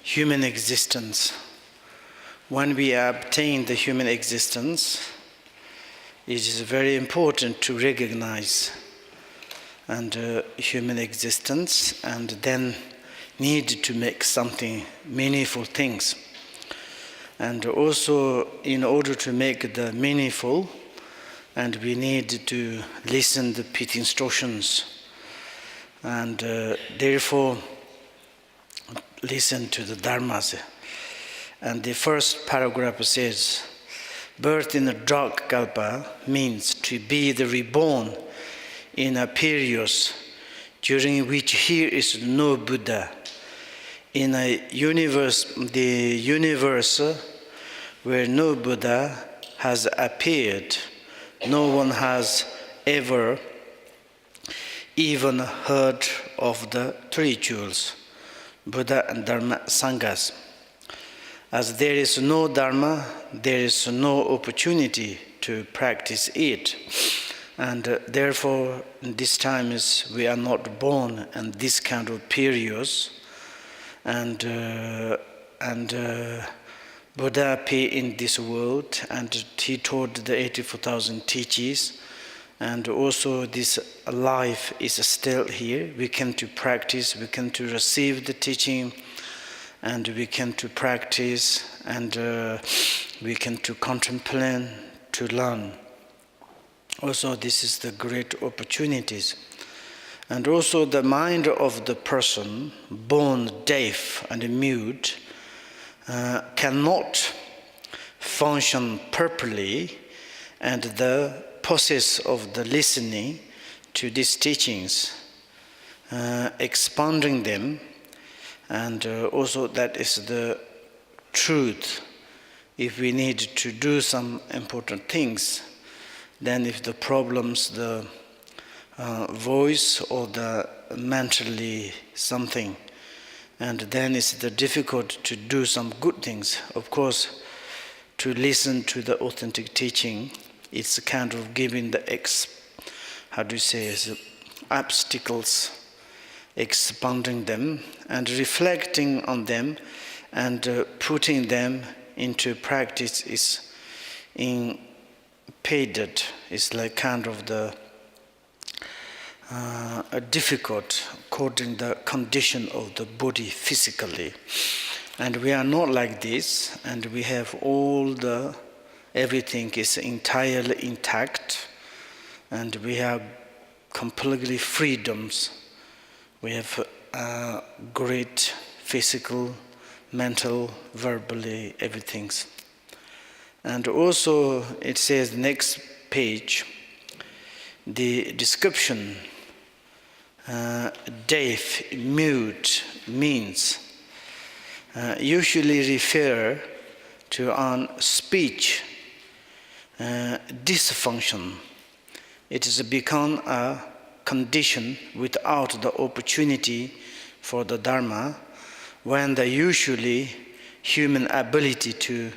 human existence. When we obtain the human existence, it is very important to recognize human existence and then need to make something meaningful things. And also, in order to make the meaningful, and we need to listen the pit instructions, and therefore listen to the dharmas. And the first paragraph says, birth in a dark kalpa means to be the reborn in a period during which here is no Buddha. In a universe, the universe where no Buddha has appeared, no one has ever even heard of the three jewels, Buddha and Dharma Sanghas. As there is no Dharma, there is no opportunity to practice it. And therefore, in this time we are not born in this kind of periods. And Buddha appeared in this world, and he taught the 84,000 teachings. And also this life is still here. We can to practice, we can to receive the teaching, and we can to practice, and we can to contemplate, to learn. Also, this is the great opportunities. And also the mind of the person born deaf and mute cannot function properly, and the process of the listening to these teachings, expanding them, and also that is the truth. If we need to do some important things, then if the problems, the voice or the mentally something, and then it's the difficult to do some good things. Of course, to listen to the authentic teaching, it's kind of giving the obstacles, expanding them and reflecting on them, and putting them into practice is impeded. It's like kind of the difficult according to the condition of the body physically. And we are not like this, and we have everything is entirely intact, and we have completely freedoms. We have great physical, mental, verbally, everything. And also it says next page, the description, deaf, mute means usually refer to on speech dysfunction. It has become a condition without the opportunity for the Dharma, when the usually human ability to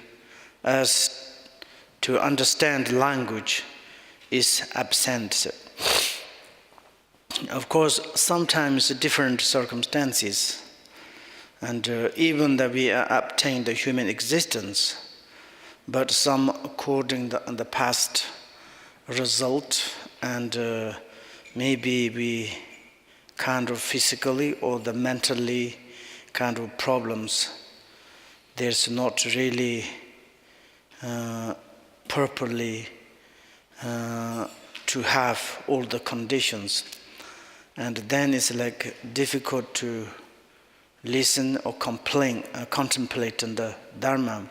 understand language is absent. Of course, sometimes different circumstances, and even that we obtain the human existence, but some according to the past result, and maybe we kind of physically or the mentally kind of problems, there's not really properly to have all the conditions, and then it's like difficult to listen or contemplate on the Dharma.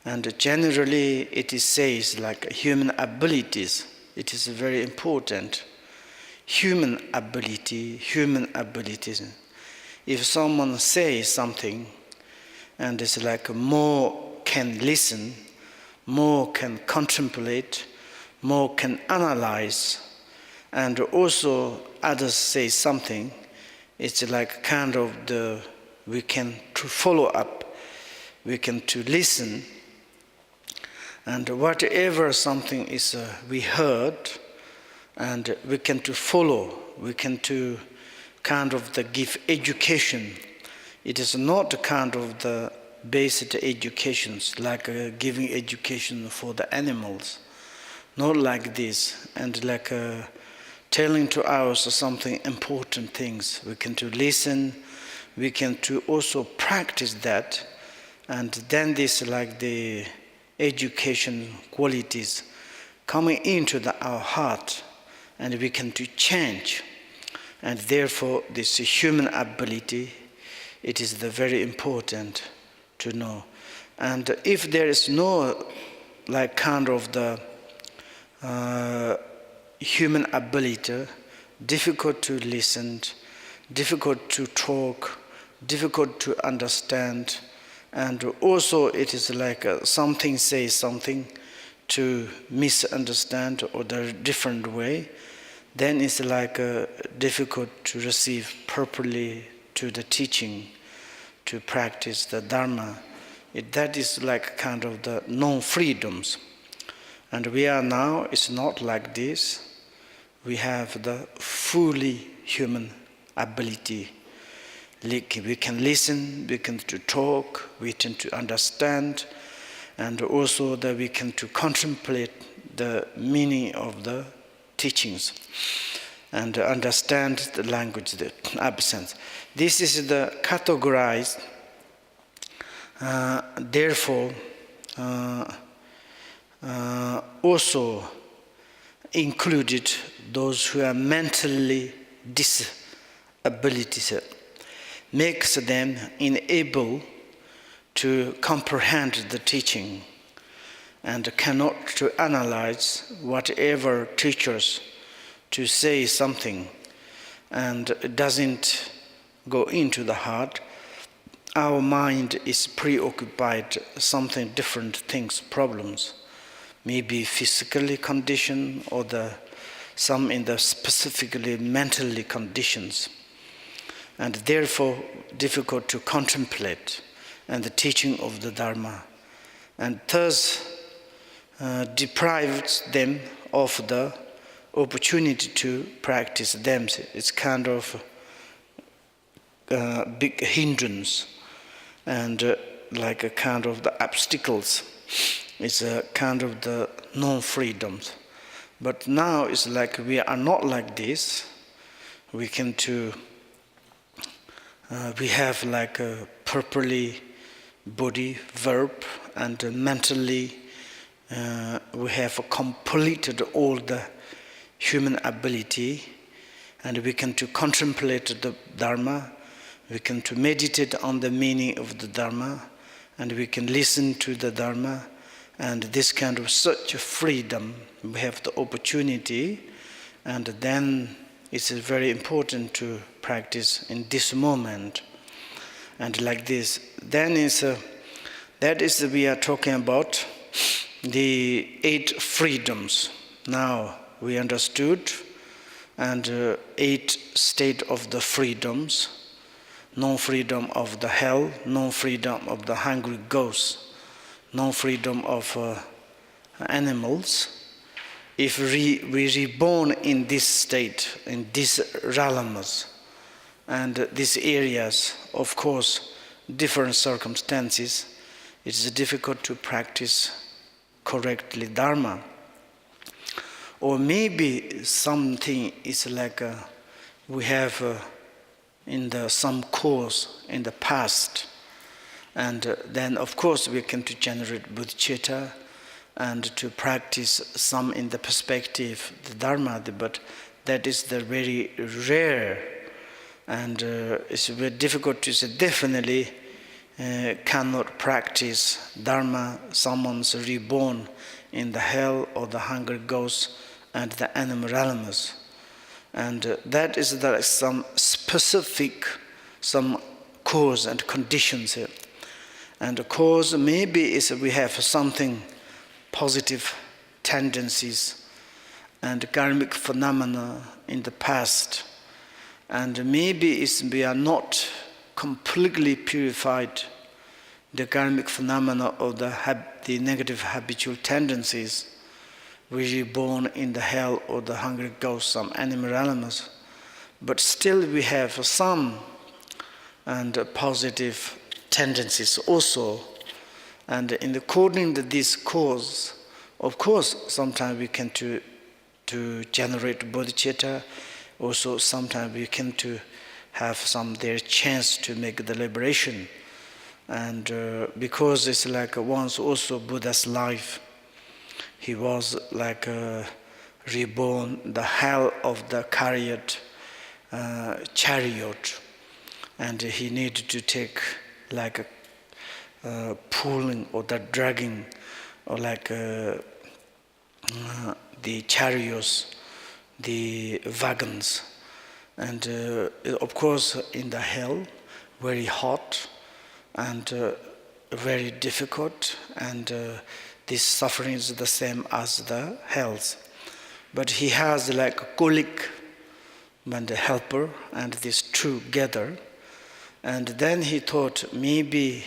And generally it is says like human abilities, it is very important. Human abilities. If someone says something, and it's like more can listen, more can contemplate, more can analyze, and also others say something, it's like kind of we can to follow up, we can to listen, and whatever something is we heard, and we can to follow, we can to kind of give education It is not the kind of the basic educations, like giving education for the animals. Not like this, and like telling to us something important things. We can to listen, we can to also practice that, and then this like the education qualities coming into our heart, and we can to change. And therefore this human ability, it is the very important to know. And if there is no like kind of the human ability, difficult to listen, difficult to talk, difficult to understand, and also it is like something says something to misunderstand or the different way, then it's like difficult to receive properly to the teaching, to practice the Dharma. That is like kind of the non-freedoms. And we are now, it's not like this. We have the fully human ability. We can listen, we can to talk, we can to understand, and also that we can to contemplate the meaning of the teachings and understand the language, the absence. This is the categorized, therefore also included those who are mentally disabilities, makes them unable to comprehend the teaching and cannot to analyze whatever teachers to say something, and it doesn't go into the heart. Our mind is preoccupied something different things, problems, maybe physically conditioned or some in the specifically mentally conditions, and therefore difficult to contemplate and the teaching of the Dharma, and thus deprives them of the opportunity to practice them. It's kind of big hindrance and like a kind of the obstacles. It's a kind of the non-freedoms. But now it's like we are not like this. We can we have like a properly body, verb, and mentally we have completed all the human ability, and we can to contemplate the Dharma, we can to meditate on the meaning of the Dharma, and we can listen to the Dharma, and this kind of such a freedom, we have the opportunity, and then it's very important to practice in this moment, and like this. Then we are talking about the 8 freedoms. Now we understood, and 8 state of the freedoms: non-freedom of the hell, non-freedom of the hungry ghosts, non-freedom of animals. If we reborn in this state, in these realms and these areas, of course, different circumstances, it is difficult to practice correctly Dharma. Or maybe something is like we have some course in the past, and then of course we can to generate bodhicitta and to practice some in the perspective the Dharma, but that is the very rare, and it's very difficult to say definitely cannot practice Dharma. Someone's reborn in the hell or the hungry ghosts and the animal realms, and that is some specific, some cause and conditions here. And the cause maybe is we have something positive tendencies and karmic phenomena in the past, and maybe we are not completely purified the karmic phenomena of the negative habitual tendencies. We are born in the hell or the hungry ghost, some animal elements, but still we have some and positive tendencies also. And according to this cause, of course, sometimes we can to generate bodhicitta. Also, sometimes we can to have their chance to make the liberation. And because it's like once also Buddha's life, he was like reborn the hell of the chariot, and he needed to take like pulling or the dragging or like the chariots, the wagons, and of course in the hell, very hot and very difficult, and this suffering is the same as the hells. But he has like a colleague and a helper, and these two together. And then he thought, maybe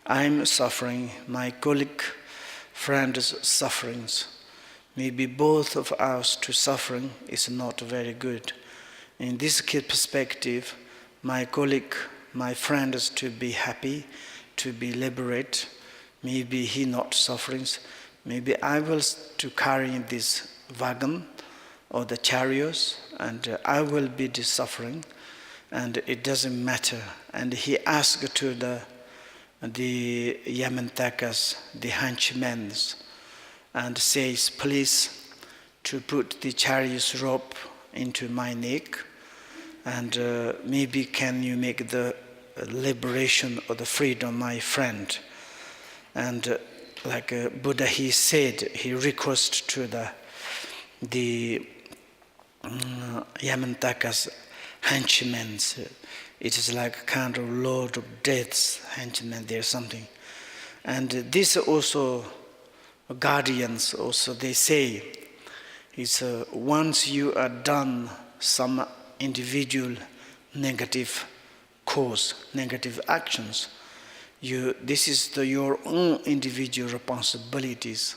I'm suffering, my colleague friend's sufferings. Maybe both of us to suffering is not very good. In this perspective, my colleague, my friend is to be happy, to be liberated. Maybe he not sufferings. Maybe I will to carry this wagon or the chariots, and I will be the suffering, and it doesn't matter. And he asked to the Yamantakas, the henchmen, and says, please to put the chariot's rope into my neck, and maybe can you make the liberation or the freedom, my friend. And like Buddha, he said, he requested to the Yamantakas henchmen. It is like a kind of Lord of Death's henchmen, there's something. And this also, guardians also, they say, is once you are done some individual negative cause, negative actions, this is your own individual responsibilities.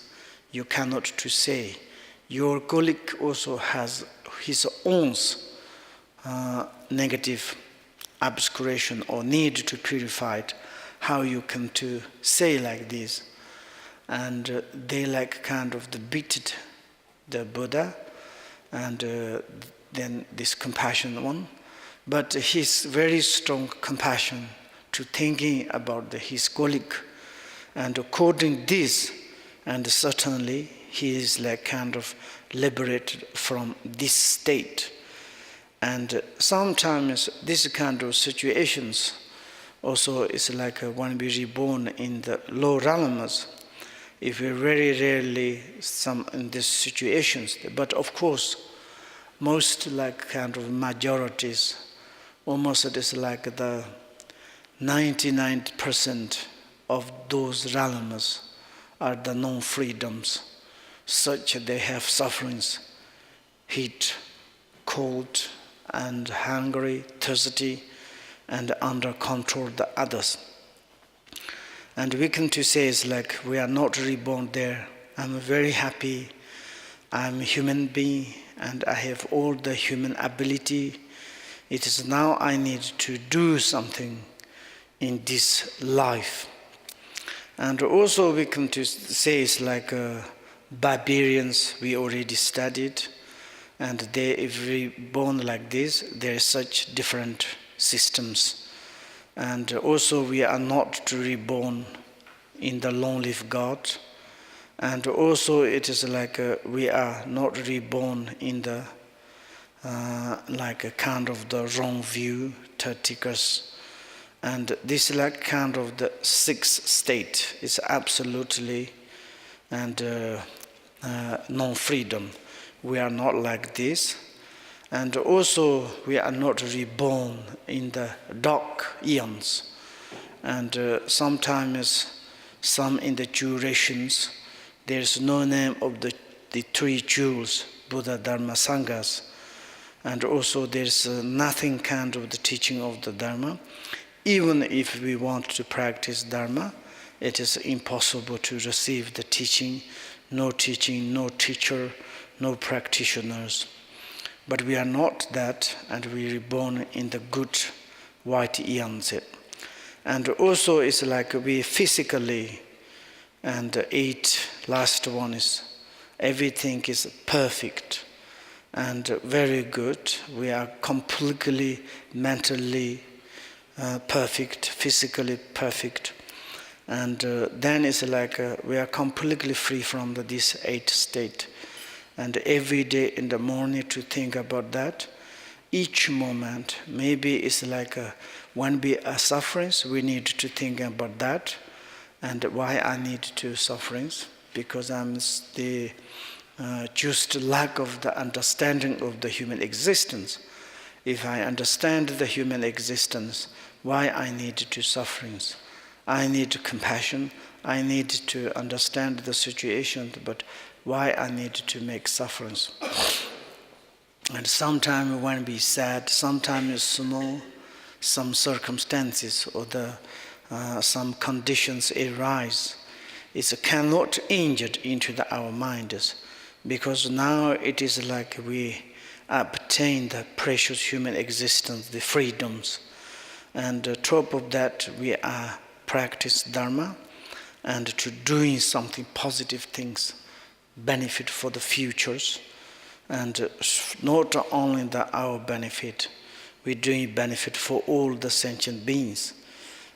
You cannot to say. Your colleague also has his own negative obscuration or need to purify it. How you can to say like this? And they like kind of beated the Buddha, and then this compassion one. But his very strong compassion to thinking about his colleague, and according this, and certainly he is like kind of liberated from this state. And sometimes this kind of situations also is like when we reborn in the low realms, if we very rarely some in these situations. But of course, most like kind of majorities, almost it is like the 99% of those realms are the non-freedoms, such they have sufferings, heat, cold, and hungry, thirsty, and under control the others. And we can to say is like we are not reborn there. I'm very happy. I'm a human being, and I have all the human ability. It is now I need to do something in this life. And also we can to say it's like barbarians we already studied, and they, if we born like this, there are such different systems. And also we are not to reborn in the long-lived God. And also it is like we are not reborn in the like a kind of the wrong view, Tatikas. And this like kind of the sixth state is absolutely and non-freedom. We are not like this. And also we are not reborn in the dark eons. And sometimes some in the durations, there is no name of the three jewels, Buddha, Dharma, Sanghas. And also there is nothing kind of the teaching of the Dharma. Even if we want to practice Dharma, it is impossible to receive the teaching, no teacher, no practitioners. But we are not that, and we are reborn in the good white yanzi. And also it's like we physically and eat, last one is everything is perfect and very good. We are completely mentally perfect, physically perfect. And then it's like we are completely free from this 8 state. And every day in the morning to think about that. Each moment, maybe it's like when we are suffering, we need to think about that. And why I need to sufferings? Because I'm the just lack of the understanding of the human existence. If I understand the human existence, why I need to sufferings? I need compassion. I need to understand the situation, but why I need to make sufferings? And sometimes when we sad, sometimes small, some circumstances or some conditions arise, it cannot injure into our minds, because now it is like we obtain the precious human existence, the freedoms, and on top of that we are practice Dharma and to doing something positive things, benefit for the futures, and not only our benefit, we're doing benefit for all the sentient beings.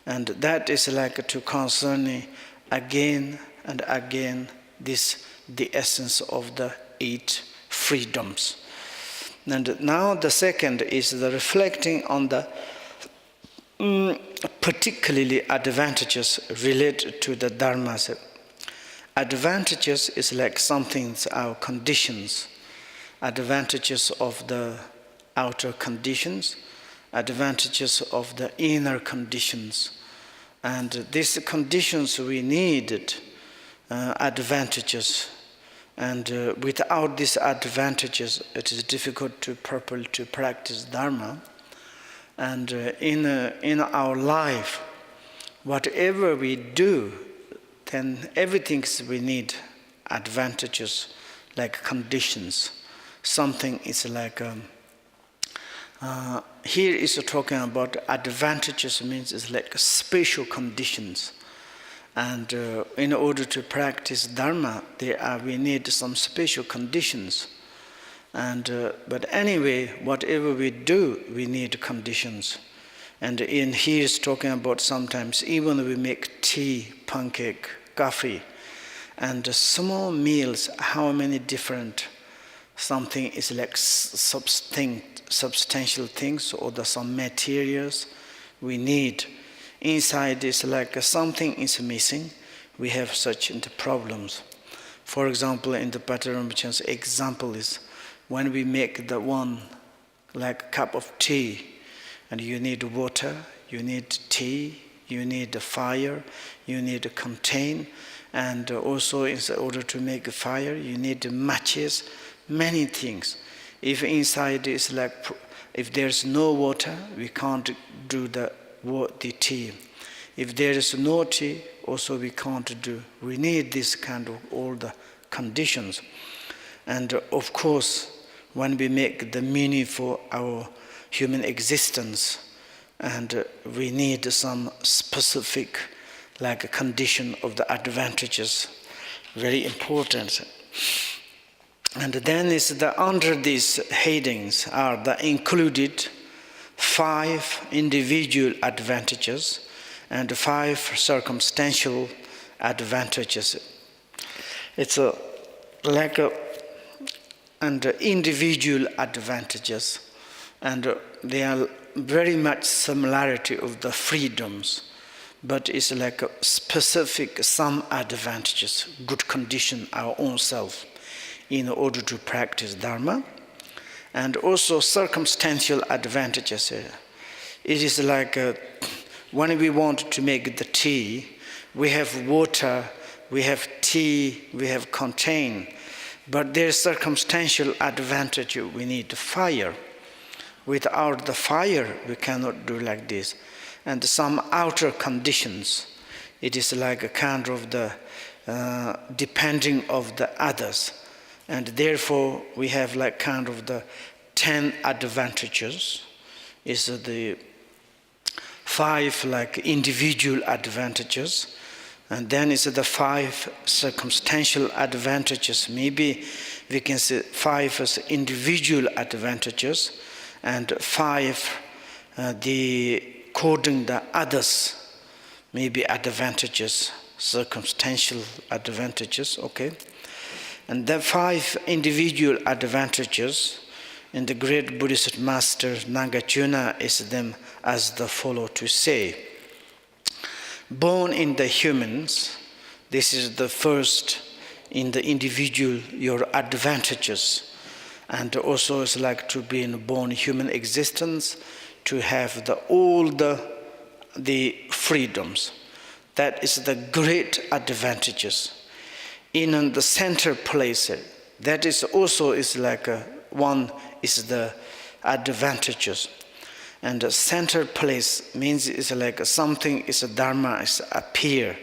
And that is like to concerning again and again the essence of the 8 freedoms. And now the second is the reflecting on the particularly advantages related to the Dharma. Advantages is like something, our conditions, advantages of the outer conditions, advantages of the inner conditions. And these conditions we needed advantages. And without these advantages, it is difficult to properly to practice Dharma. And in our life, whatever we do, then everything we need advantages, like conditions. Something is like here is talking about advantages, means it's like special conditions. And in order to practice Dharma, we need some special conditions. And but anyway, whatever we do, we need conditions. And here is talking about sometimes even we make tea, pancake, coffee, and small meals. How many different something is like substantial things or some materials we need. Inside is like something is missing. We have such problems. For example, in the Patrul example is when we make the one like cup of tea, and you need water, you need tea, you need a fire, you need a contain, and also in order to make a fire, you need matches, many things. If inside is like, if there's no water, we can't do the tea. If there is no tea, also we can't do. We need this kind of all the conditions. And of course, when we make the meaning for our human existence, and we need some specific like a condition of the advantages, very important. And then is under these headings are the included 5 individual advantages and 5 circumstantial advantages. It's and individual advantages, and they are very much similarity of the freedoms, but it's like a specific some advantages, good condition our own self in order to practice Dharma. And also circumstantial advantages. It is like when we want to make the tea, we have water, we have tea, we have contain, but there's circumstantial advantage. We need fire. Without the fire, we cannot do like this. And some outer conditions, it is like a kind of the depending of the others. And therefore, we have like kind of the 10 advantages is the 5 like individual advantages, and then is the 5 circumstantial advantages. Maybe we can say 5 as individual advantages, and 5 according the others, maybe advantages, circumstantial advantages, okay? And the 5 individual advantages in the great Buddhist master Nagarjuna is them as the follow to say. Born in the humans, this is the first in the individual, your advantages. And also it's like to be in born human existence, to have all the freedoms. That is the great advantages. In the center place, that is also is like one is the advantages. And the center place means it's like something is a dharma is appear.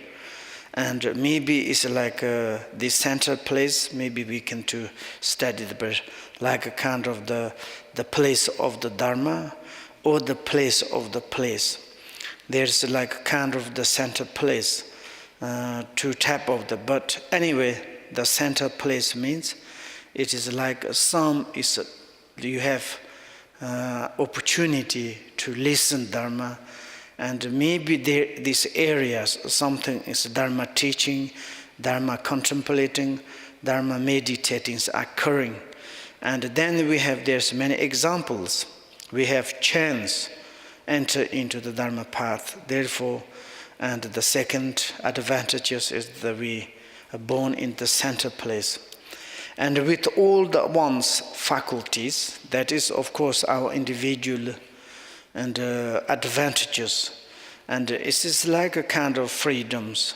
And maybe it's like the center place, maybe we can to study the birth, like a kind of the place of the dharma or the place of the place. There's like kind of the center place to tap of the, but anyway, the center place means it is like some is, you have opportunity to listen Dharma, and maybe these areas, something is Dharma teaching, Dharma contemplating, Dharma meditating is occurring. And then we have, there's many examples. We have chance enter into the Dharma path. Therefore, and the second advantage is that we are born in the center place. And with all the one's faculties, that is of course our individual and advantages. And it is like a kind of freedoms.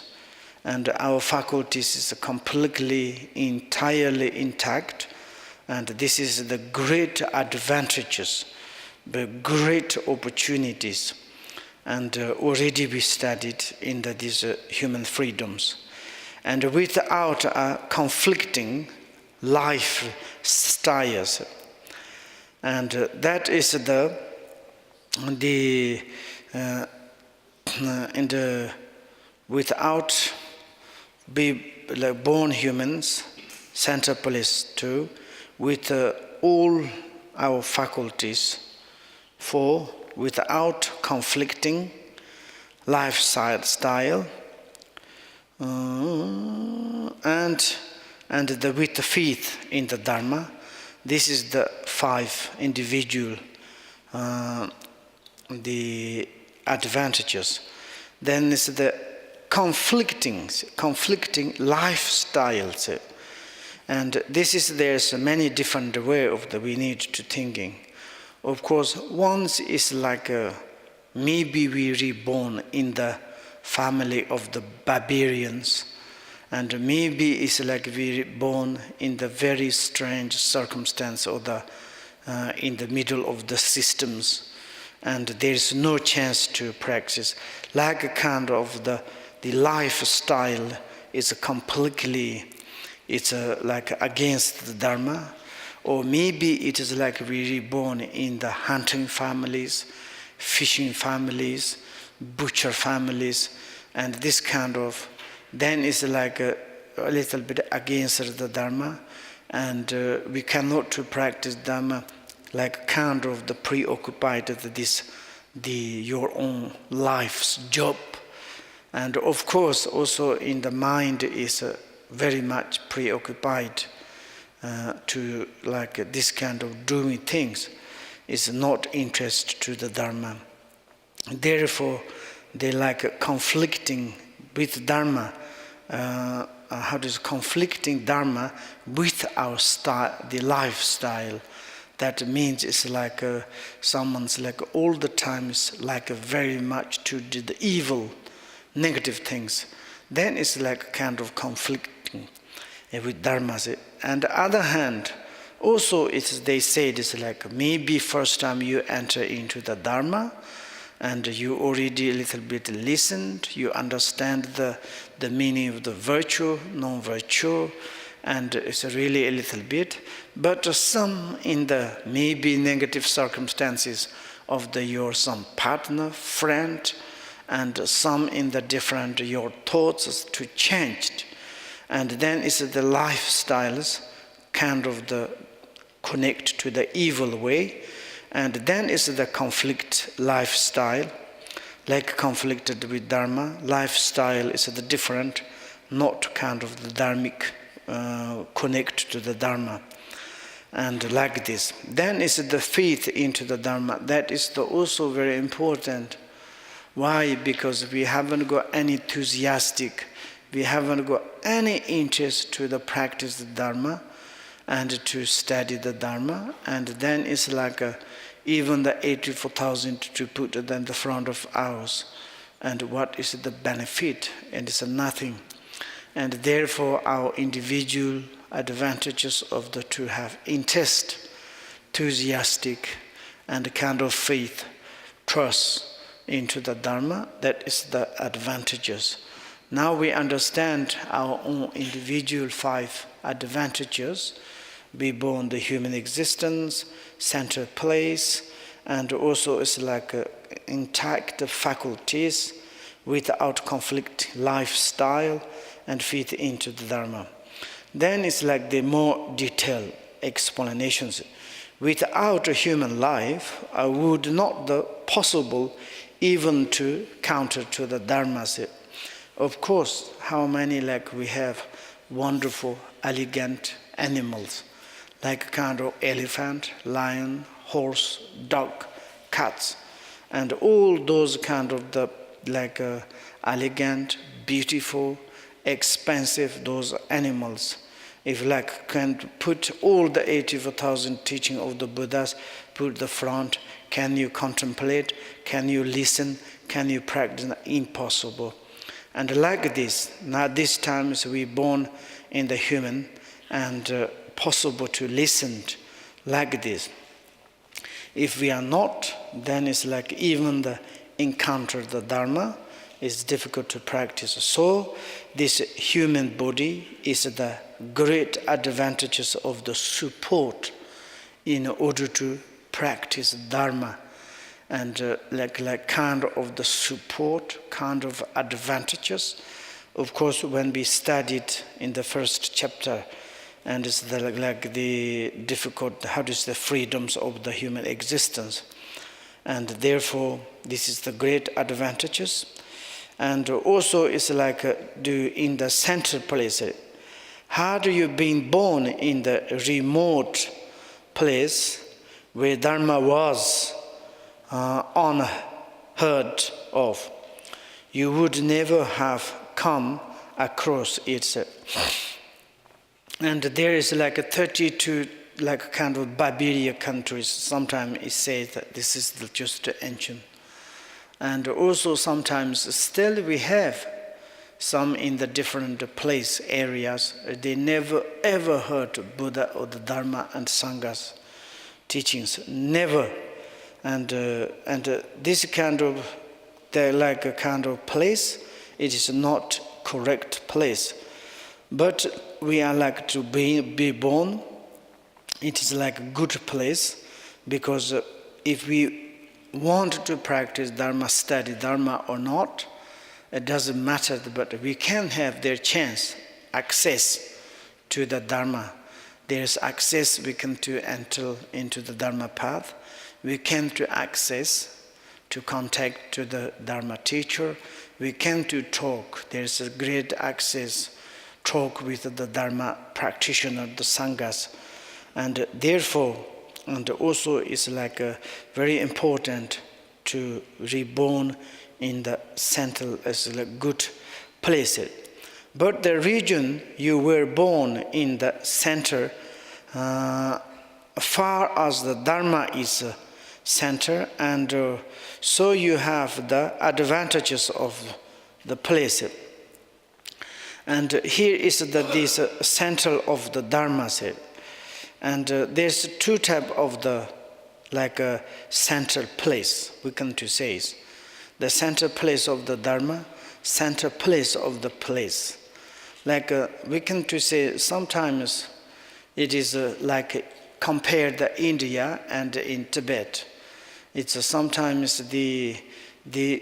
And our faculties is completely, entirely intact. And this is the great advantages, the great opportunities. And already we studied in these human freedoms. And without conflicting lifestyles. And that is without be like born humans, center place too, with all our faculties, for without conflicting lifestyle, and with the faith in the Dharma. This is the 5 individual the advantages. Then is the conflicting lifestyles, and this is, there's many different way of the we need to thinking. Of course, once is like maybe we reborn in the family of the barbarians, and maybe it's like we born in the very strange circumstance or in the middle of the systems, and there's no chance to practice. Like a kind of the lifestyle is completely, it's like against the Dharma, or maybe it is like we reborn in the hunting families, fishing families, butcher families, and this kind of, then it's like a little bit against the Dharma, and we cannot to practice Dharma like kind of the preoccupied your own life's job. And of course also in the mind is very much preoccupied to like this kind of doing things, is not interest to the Dharma. Therefore they like conflicting with Dharma, conflicting Dharma with our style, the lifestyle. That means it's like someone's like all the time is like very much to do the evil, negative things. Then it's like kind of conflicting with Dharma. And the other hand, also they say it's like maybe first time you enter into the Dharma, and you already a little bit listened, you understand the meaning of the virtue, non-virtue, and it's really a little bit. But some in the maybe negative circumstances of your some partner, friend, and some in the different your thoughts to change. And then it's the lifestyles kind of the connect to the evil way. And then is the conflict lifestyle, like conflicted with Dharma. Lifestyle is the different, not kind of the Dharmic connect to the Dharma. And like this. Then is the faith into the Dharma. That is also very important. Why? Because we haven't got any enthusiastic, we haven't got any interest to the practice of Dharma and to study the Dharma. And then it's like even the 84,000 to put it in the front of ours. And what is the benefit? And it's nothing. And therefore our individual advantages of the to have interest, enthusiastic, and kind of faith, trust into the Dharma, that is the advantages. Now we understand our own individual 5 advantages. Be born the human existence, center place, and also it's like intact faculties without conflict lifestyle and fit into the Dharma. Then it's like the more detailed explanations. Without a human life, I would not be possible even to counter to the Dharma. Of course, how many like we have wonderful, elegant animals, like kind of elephant, lion, horse, dog, cats, and all those kind of the like elegant, beautiful, expensive those animals. If like can put all the 84,000 teaching of the Buddhas, put the front, can you contemplate, can you listen, can you practice? Impossible. And like this, now this time we born in the human and possible to listen like this. If we are not, then it's like even the encounter the Dharma is difficult to practice. So this human body is the great advantages of the support in order to practice Dharma. And like kind of the support, kind of advantages. Of course, when we studied in the first chapter, and it's like the difficult, how is the freedoms of the human existence. And therefore, this is the great advantages. And also it's like in the center place. How do you being born in the remote place where Dharma was unheard of? You would never have come across it. And there is like a 32 like kind of barbarian countries. Sometimes it says that this is just ancient. And also sometimes still we have some in the different place areas. They never ever heard Buddha or the Dharma and Sangha's teachings. Never. And this kind of, they're like a kind of place, it is not correct place. But we are like to be born, it is like a good place, because if we want to practice Dharma, study Dharma or not, it doesn't matter, but we can have their chance, access to the Dharma. There's access, we can to enter into the Dharma path. We can to access, to contact to the Dharma teacher. We can to talk. There's a great access, talk with the Dharma practitioner, the Sanghas. And therefore, and also it's like very important to reborn in the center as a good place. But the region you were born in the center, far as the Dharma is center, and so you have the advantages of the place. And here is this center of the Dharma. And there's 2 types of the like a center place, we can to say. The center place of the Dharma, center place of the place. Like we can to say sometimes it is like compare the India and in Tibet. It's sometimes the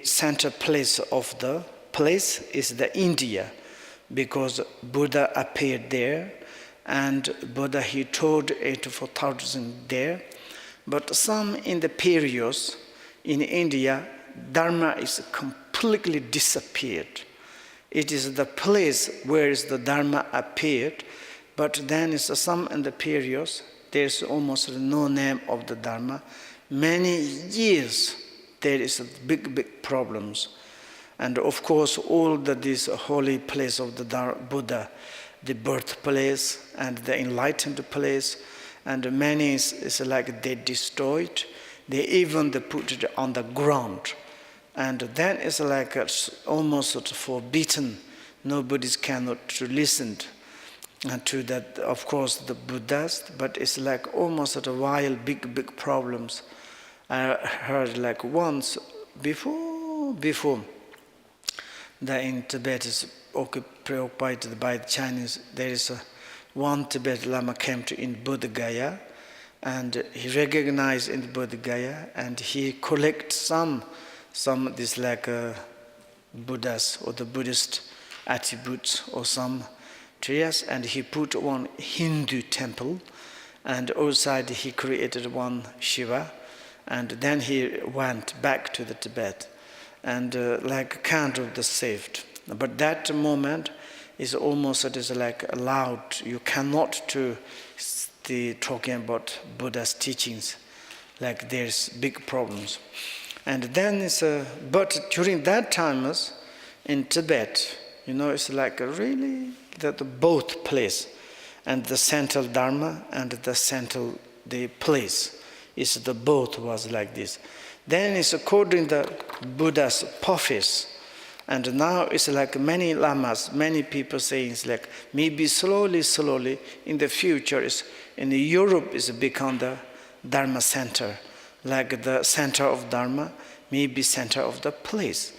center place of the place is the India, because Buddha appeared there, and Buddha he taught 84,000 there. But some in the periods in India, Dharma is completely disappeared. It is the place where the Dharma appeared, but then is some in the periods, there's almost no name of the Dharma. Many years there is big problems. And of course, all this holy place of the Buddha, the birthplace and the enlightened place, and many is like they destroyed. They even put it on the ground. And then it's like almost forbidden. Nobody cannot to listen to that, of course, the Buddhist, but it's like almost a while big problems. I heard like once before that in Tibet is preoccupied by the Chinese, there is one Tibetan Lama came to in Bodh Gaya, and he recognized in Bodh Gaya, and he collect some this like Buddhas or the Buddhist attributes or some trees, and he put one Hindu temple, and outside he created one Shiva, and then he went back to the Tibet, and like kind of the saved. But that moment is almost it is like allowed. You cannot to talking about Buddha's teachings, like there's big problems. And then but during that time in Tibet, it's like really that both place, and the central Dharma and the place is the both was like this. Then it's according to the Buddha's prophecy, and now it's like many lamas, many people saying it's like maybe slowly in the future is in Europe is become the Dharma center, like the center of Dharma, maybe center of the place,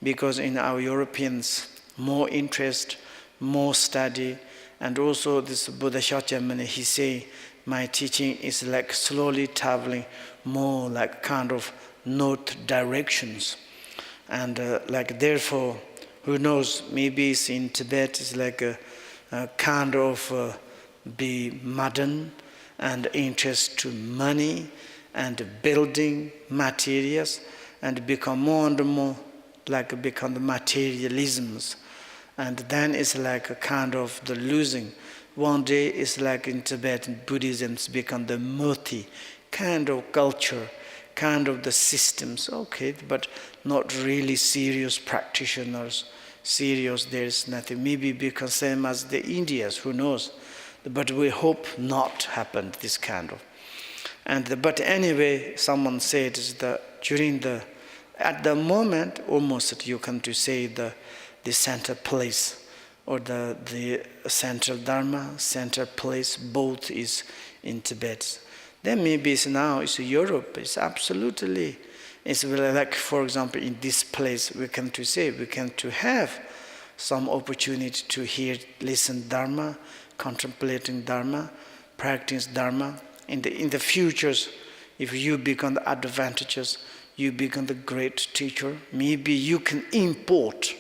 because in our Europeans more interest, more study, and also this Buddha Shakyamuni, he say my teaching is like slowly traveling more like kind of north directions, and like therefore who knows, maybe it's in Tibet it's like a kind of be modern and interest to money and building materials, and become more and more like become the materialisms, and then it's like a kind of the losing. One day it's like in Tibet Buddhism it's become the murti kind of culture, kind of the systems, okay, but not really serious practitioners, serious, there is nothing. Maybe because same as the Indians, who knows? But we hope not happen this kind of. But anyway, someone said is that at the moment, almost you come to say the center place, or the central Dharma, center place, both is in Tibet. Then maybe now it's Europe, it's absolutely, it's really like, for example, in this place, we can to have some opportunity to hear, listen Dharma, contemplating Dharma, practice Dharma. In the futures, if you become the advantages, you become the great teacher, maybe you can import,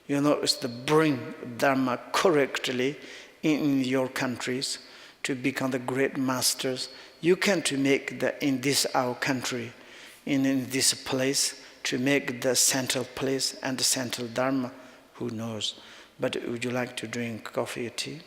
it's to bring Dharma correctly in your countries to become the great masters. You can to make in this our country, in this place, to make the central place and the central Dharma, who knows. But would you like to drink coffee or tea?